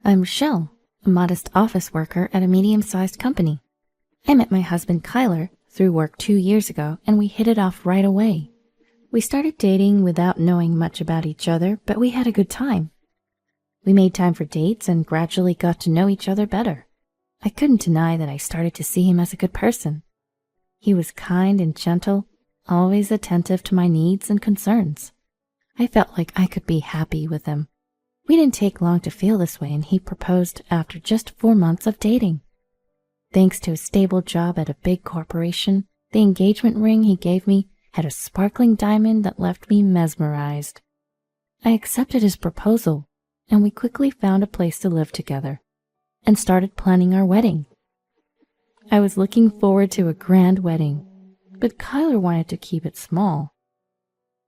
I'm Michelle, a modest office worker at a medium-sized company. I met my husband Kyler through work 2 years ago, and we hit it off right away. We started dating without knowing much about each other, but we had a good time. We made time for dates and gradually got to know each other better. I couldn't deny that I started to see him as a good person. He was kind and gentle, always attentive to my needs and concerns. I felt like I could be happy with him. We didn't take long to feel this way, and he proposed after just 4 months of dating. Thanks to a stable job at a big corporation, the engagement ring he gave me had a sparkling diamond that left me mesmerized. I accepted his proposal, and we quickly found a place to live together and started planning our wedding. I was looking forward to a grand wedding, but Kyler wanted to keep it small.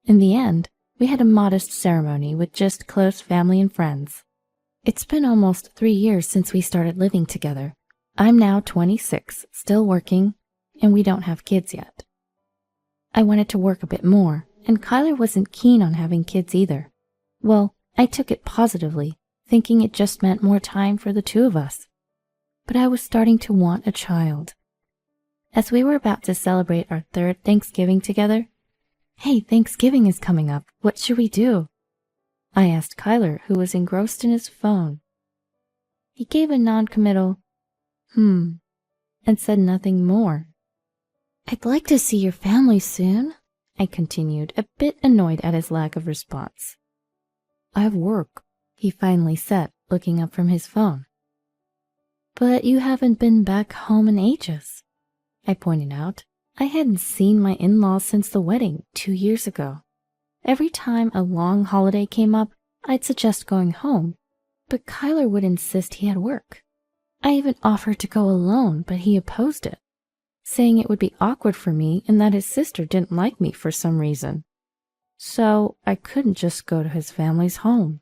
In the end, we had a modest ceremony with just close family and friends. It's been almost 3 years since we started living together. I'm now 26, still working, and we don't have kids yet. I wanted to work a bit more, and Kyler wasn't keen on having kids either. Well, I took it positively, thinking it just meant more time for the two of us. But I was starting to want a child. As we were about to celebrate our 3rd Thanksgiving together, "Hey, Thanksgiving is coming up. What should we do?" I asked Kyler, who was engrossed in his phone. He gave a non-committal, and said nothing more. "I'd like to see your family soon," I continued, a bit annoyed at his lack of response. "I have work," he finally said, looking up from his phone. "But you haven't been back home in ages," I pointed out. I hadn't seen my in-laws since the wedding 2 years ago. Every time a long holiday came up, I'd suggest going home, but Kyler would insist he had work. I even offered to go alone, but he opposed it, saying it would be awkward for me and that his sister didn't like me for some reason. So I couldn't just go to his family's home.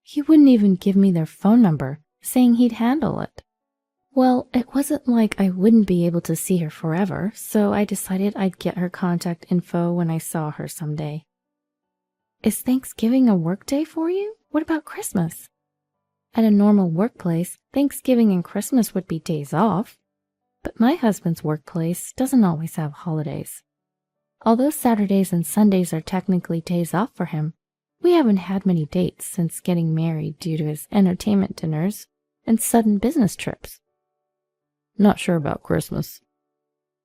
He wouldn't even give me their phone number, saying he'd handle it. Well, it wasn't like I wouldn't be able to see her forever, so I decided I'd get her contact info when I saw her someday. "Is Thanksgiving a work day for you? What about Christmas?" At a normal workplace, Thanksgiving and Christmas would be days off, but my husband's workplace doesn't always have holidays. Although Saturdays and Sundays are technically days off for him, we haven't had many dates since getting married due to his entertainment dinners and sudden business trips. "Not sure about Christmas,"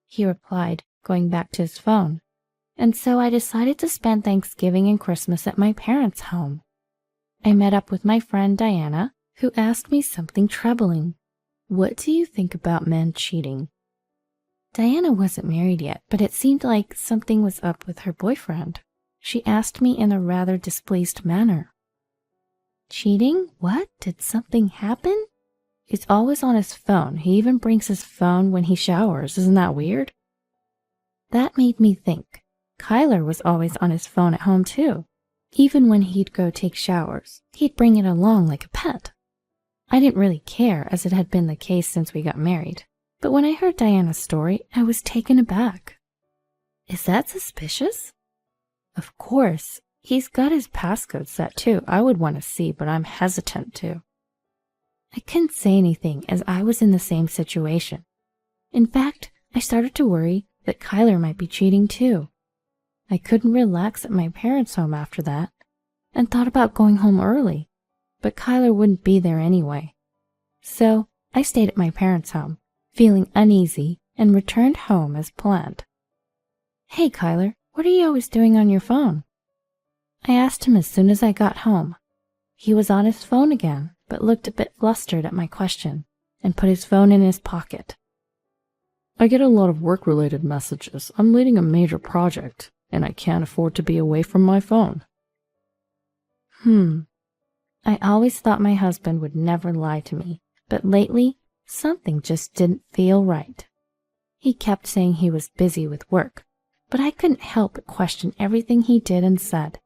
he replied, going back to his phone. And so I decided to spend Thanksgiving and Christmas at my parents' home. I met up with my friend Diana, who asked me something troubling. "What do you think about men cheating?" Diana wasn't married yet, but it seemed like something was up with her boyfriend. She asked me in a rather displeased manner. "Cheating? What? Did something happen?" "He's always on his phone. He even brings his phone when he showers. Isn't that weird?" That made me think. Kyler was always on his phone at home too. Even when he'd go take showers, he'd bring it along like a pet. I didn't really care, as it had been the case since we got married. But when I heard Diana's story, I was taken aback. "Is that suspicious?" "Of course. He's got his passcode set too. I would want to see, but I'm hesitant to." I couldn't say anything, as I was in the same situation. In fact, I started to worry that Kyler might be cheating too. I couldn't relax at my parents' home after that, and thought about going home early, but Kyler wouldn't be there anyway. So I stayed at my parents' home, feeling uneasy, and returned home as planned. "Hey, Kyler, what are you always doing on your phone?" I asked him as soon as I got home. He was on his phone again, but looked a bit flustered at my question, and put his phone in his pocket. "I get a lot of work-related messages. I'm leading a major project, and I can't afford to be away from my phone." I always thought my husband would never lie to me, but lately, something just didn't feel right. He kept saying he was busy with work, but I couldn't help but question everything he did and said.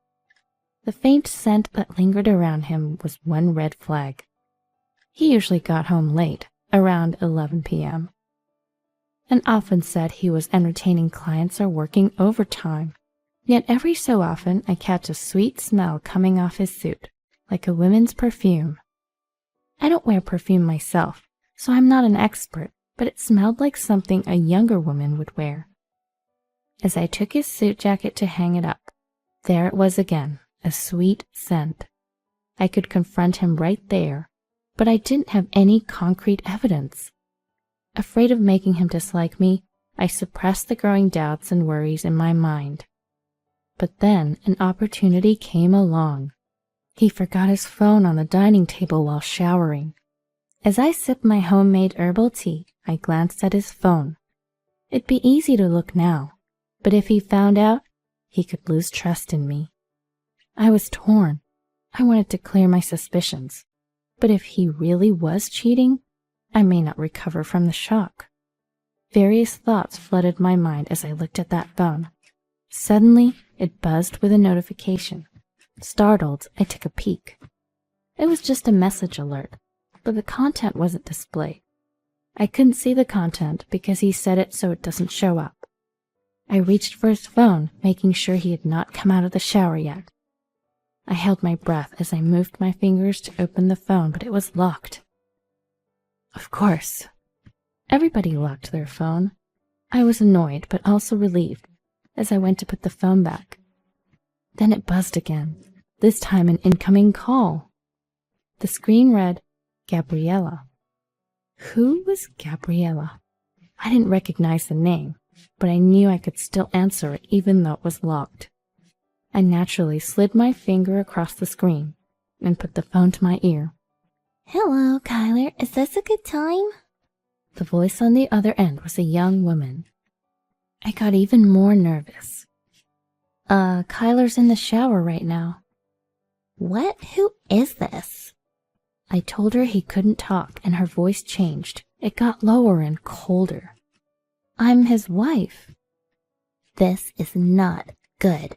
The faint scent that lingered around him was one red flag. He usually got home late, around 11 p.m., and often said he was entertaining clients or working overtime. Yet every so often I catch a sweet smell coming off his suit, like a woman's perfume. I don't wear perfume myself, so I'm not an expert, but it smelled like something a younger woman would wear. As I took his suit jacket to hang it up, there it was again, a sweet scent. I could confront him right there, but I didn't have any concrete evidence. Afraid of making him dislike me, I suppressed the growing doubts and worries in my mind. But then an opportunity came along. He forgot his phone on the dining table while showering. As I sipped my homemade herbal tea, I glanced at his phone. It'd be easy to look now, but if he found out, he could lose trust in me. I was torn. I wanted to clear my suspicions, but if he really was cheating, I may not recover from the shock. Various thoughts flooded my mind as I looked at that phone. Suddenly, it buzzed with a notification. Startled, I took a peek. It was just a message alert, but the content wasn't displayed. I couldn't see the content because he set it so it doesn't show up. I reached for his phone, making sure he had not come out of the shower yet. I held my breath as I moved my fingers to open the phone, but it was locked. Of course. Everybody locked their phone. I was annoyed, but also relieved, as I went to put the phone back. Then it buzzed again, this time an incoming call. The screen read, Gabriella. Who was Gabriella? I didn't recognize the name, but I knew I could still answer it even though it was locked. I naturally slid my finger across the screen and put the phone to my ear. Hello, Kyler. Is this a good time? The voice on the other end was a young woman. I got even more nervous. Kyler's in the shower right now. What? Who is this? I told her he couldn't talk, and her voice changed. It got lower and colder. I'm his wife. This is not good.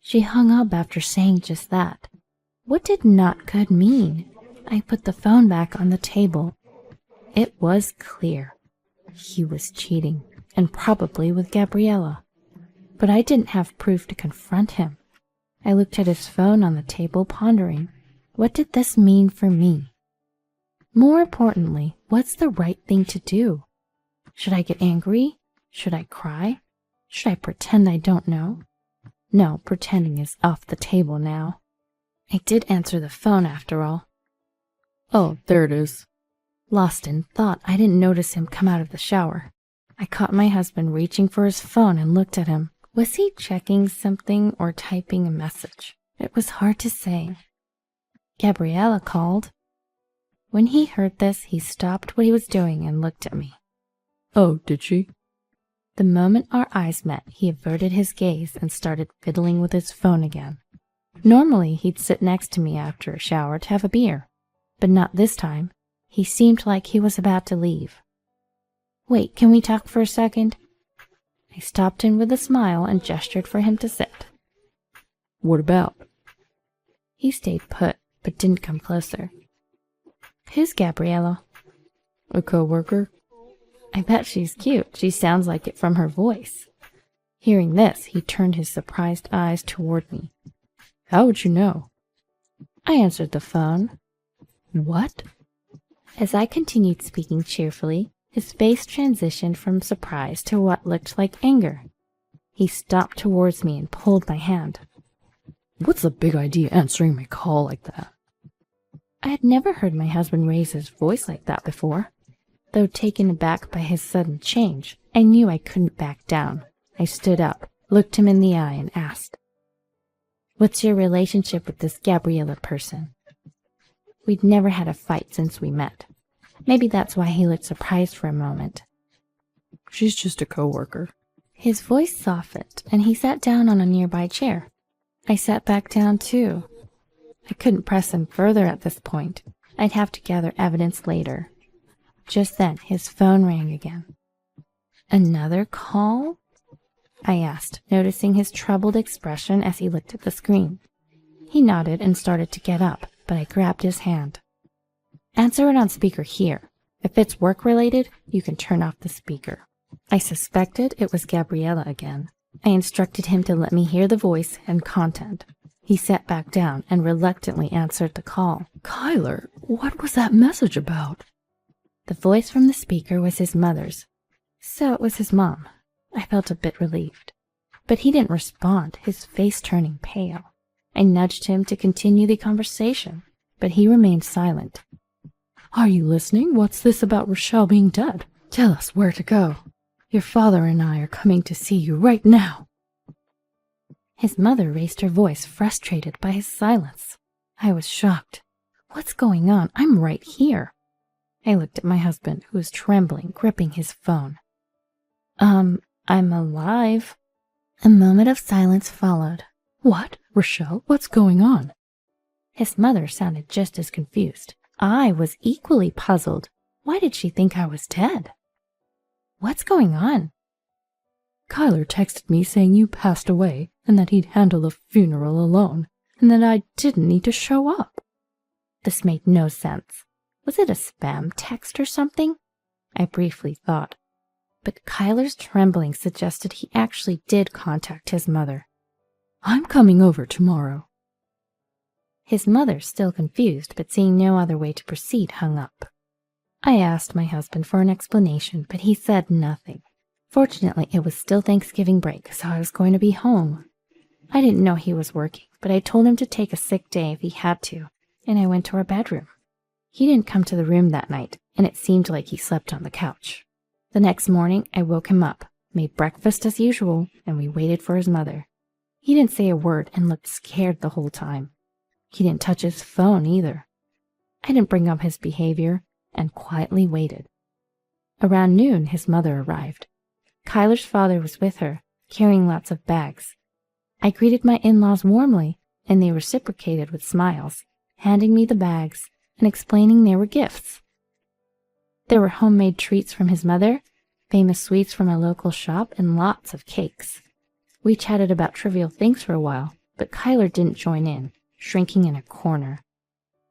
She hung up after saying just that. What did not good mean? I put the phone back on the table. It was clear. He was cheating, and probably with Gabriella. But I didn't have proof to confront him. I looked at his phone on the table, pondering. What did this mean for me? More importantly, what's the right thing to do? Should I get angry? Should I cry? Should I pretend I don't know? No, pretending is off the table now. I did answer the phone after all. Oh, there it is. Lost in thought, I didn't notice him come out of the shower. I caught my husband reaching for his phone and looked at him. Was he checking something or typing a message? It was hard to say. Gabriella called. When he heard this, he stopped what he was doing and looked at me. Oh, did she? The moment our eyes met, he averted his gaze and started fiddling with his phone again. Normally, he'd sit next to me after a shower to have a beer, but not this time. He seemed like he was about to leave. Wait, can we talk for a second? I stopped him with a smile and gestured for him to sit. What about? He stayed put, but didn't come closer. Who's Gabriella? A co-worker. I bet she's cute. She sounds like it from her voice. Hearing this, he turned his surprised eyes toward me. How would you know? I answered the phone. What? As I continued speaking cheerfully, his face transitioned from surprise to what looked like anger. He stopped towards me and pulled my hand. What's the big idea answering my call like that? I had never heard my husband raise his voice like that before. Though taken aback by his sudden change, I knew I couldn't back down. I stood up, looked him in the eye, and asked, What's your relationship with this Gabriella person? We'd never had a fight since we met. Maybe that's why he looked surprised for a moment. She's just a co-worker. His voice softened, and he sat down on a nearby chair. I sat back down, too. I couldn't press him further at this point. I'd have to gather evidence later. Just then, his phone rang again. Another call? I asked, noticing his troubled expression as he looked at the screen. He nodded and started to get up, but I grabbed his hand. Answer it on speaker here. If it's work-related, you can turn off the speaker. I suspected it was Gabriella again. I instructed him to let me hear the voice and content. He sat back down and reluctantly answered the call. Kyler, What was that message about? The voice from the speaker was his mother's. So it was his mom. I felt a bit relieved. But he didn't respond, his face turning pale. I nudged him to continue the conversation, but he remained silent. Are you listening? What's this about Rochelle being dead? Tell us where to go. Your father and I are coming to see you right now. His mother raised her voice, frustrated by his silence. I was shocked. What's going on? I'm right here. I looked at my husband, who was trembling, gripping his phone. I'm alive. A moment of silence followed. What? Rochelle, what's going on? His mother sounded just as confused. I was equally puzzled. Why did she think I was dead? What's going on? Kyler texted me saying you passed away and that he'd handle the funeral alone and that I didn't need to show up. This made no sense. Was it a spam text or something? I briefly thought. But Kyler's trembling suggested he actually did contact his mother. I'm coming over tomorrow. His mother, still confused but seeing no other way to proceed, hung up. I asked my husband for an explanation, but he said nothing. Fortunately, it was still Thanksgiving break, so I was going to be home. I didn't know he was working, but I told him to take a sick day if he had to, and I went to our bedroom. He didn't come to the room that night, and it seemed like he slept on the couch. The next morning, I woke him up, made breakfast as usual, and we waited for his mother. He didn't say a word and looked scared the whole time. He didn't touch his phone either. I didn't bring up his behavior and quietly waited. Around noon, his mother arrived. Kyler's father was with her, carrying lots of bags. I greeted my in-laws warmly, and they reciprocated with smiles, handing me the bags and explaining they were gifts. There were homemade treats from his mother, famous sweets from a local shop, and lots of cakes. We chatted about trivial things for a while, but Kyler didn't join in, shrinking in a corner.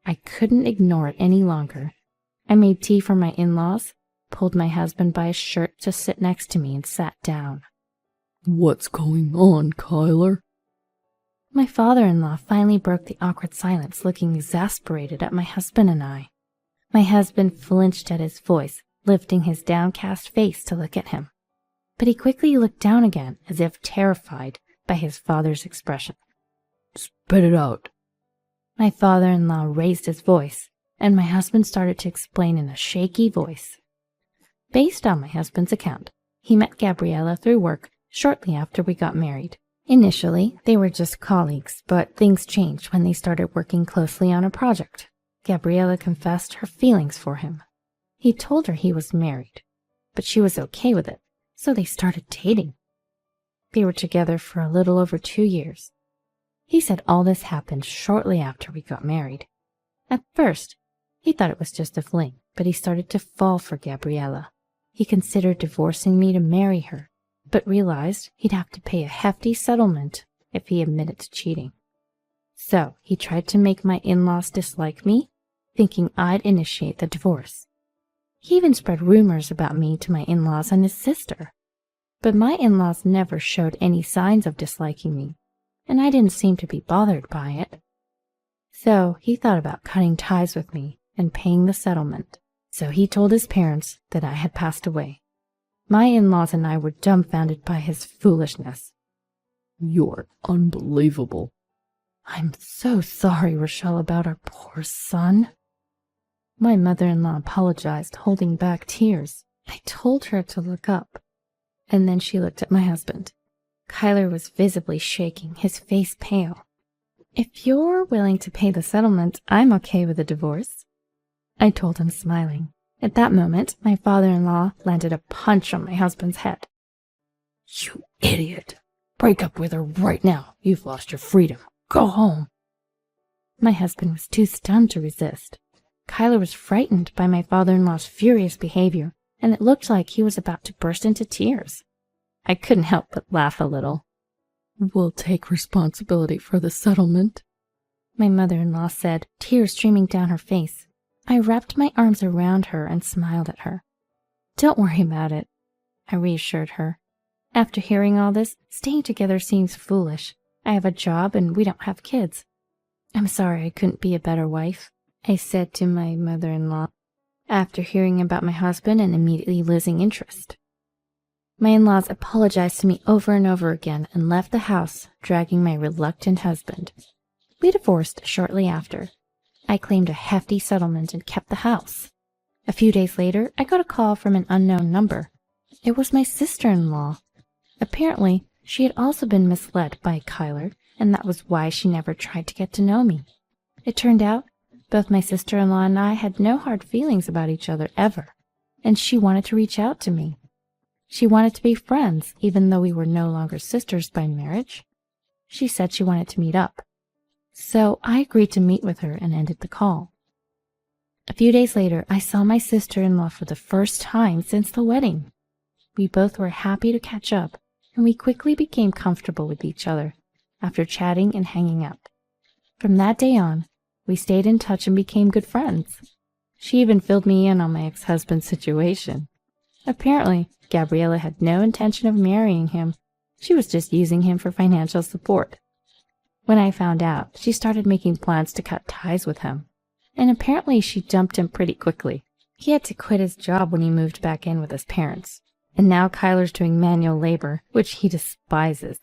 I couldn't ignore it any longer. I made tea for my in-laws, pulled my husband by his shirt to sit next to me, and sat down. What's going on, Kyler? My father-in-law finally broke the awkward silence, looking exasperated at my husband and I. My husband flinched at his voice, lifting his downcast face to look at him. But he quickly looked down again, as if terrified by his father's expression. Spit it out. My father-in-law raised his voice, and my husband started to explain in a shaky voice. Based on my husband's account, he met Gabriella through work shortly after we got married. Initially, they were just colleagues, but things changed when they started working closely on a project. Gabriella confessed her feelings for him. He told her he was married, but she was okay with it, so they started dating. They were together for a little over 2 years. He said all this happened shortly after we got married. At first, he thought it was just a fling, but he started to fall for Gabriella. He considered divorcing me to marry her, but realized he'd have to pay a hefty settlement if he admitted to cheating. So he tried to make my in-laws dislike me, thinking I'd initiate the divorce. He even spread rumors about me to my in-laws and his sister. But my in-laws never showed any signs of disliking me, and I didn't seem to be bothered by it. So he thought about cutting ties with me and paying the settlement. So he told his parents that I had passed away. My in-laws and I were dumbfounded by his foolishness. You're unbelievable. I'm so sorry, Rochelle, about our poor son. My mother-in-law apologized, holding back tears. I told her to look up, and then she looked at my husband. Kyler was visibly shaking, his face pale. If you're willing to pay the settlement, I'm okay with a divorce, I told him, smiling. At that moment, my father-in-law landed a punch on my husband's head. You idiot! Break up with her right now. You've lost your freedom. Go home. My husband was too stunned to resist. Kyler was frightened by my father-in-law's furious behavior, and it looked like he was about to burst into tears. I couldn't help but laugh a little. We'll take responsibility for the settlement, my mother-in-law said, tears streaming down her face. I wrapped my arms around her and smiled at her. Don't worry about it, I reassured her. After hearing all this, staying together seems foolish. I have a job and we don't have kids. I'm sorry I couldn't be a better wife. I said to my mother-in-law, after hearing about my husband and immediately losing interest. My in-laws apologized to me over and over again and left the house, dragging my reluctant husband. We divorced shortly after. I claimed a hefty settlement and kept the house. A few days later, I got a call from an unknown number. It was my sister-in-law. Apparently, she had also been misled by Kyler, and that was why she never tried to get to know me. It turned out both my sister-in-law and I had no hard feelings about each other ever, and she wanted to reach out to me. She wanted to be friends, even though we were no longer sisters by marriage. She said she wanted to meet up. So I agreed to meet with her and ended the call. A few days later, I saw my sister-in-law for the first time since the wedding. We both were happy to catch up, and we quickly became comfortable with each other after chatting and hanging out. From that day on, we stayed in touch and became good friends. She even filled me in on my ex-husband's situation. Apparently, Gabriella had no intention of marrying him. She was just using him for financial support. When I found out, she started making plans to cut ties with him. And apparently she dumped him pretty quickly. He had to quit his job when he moved back in with his parents. And now Kyler's doing manual labor, which he despises,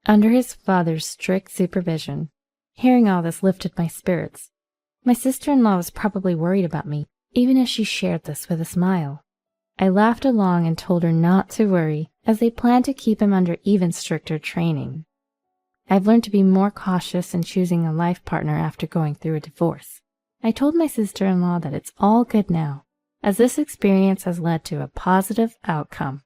under his father's strict supervision. Hearing all this lifted my spirits. My sister-in-law was probably worried about me, even as she shared this with a smile. I laughed along and told her not to worry, as they planned to keep him under even stricter training. I've learned to be more cautious in choosing a life partner after going through a divorce. I told my sister-in-law that it's all good now, as this experience has led to a positive outcome.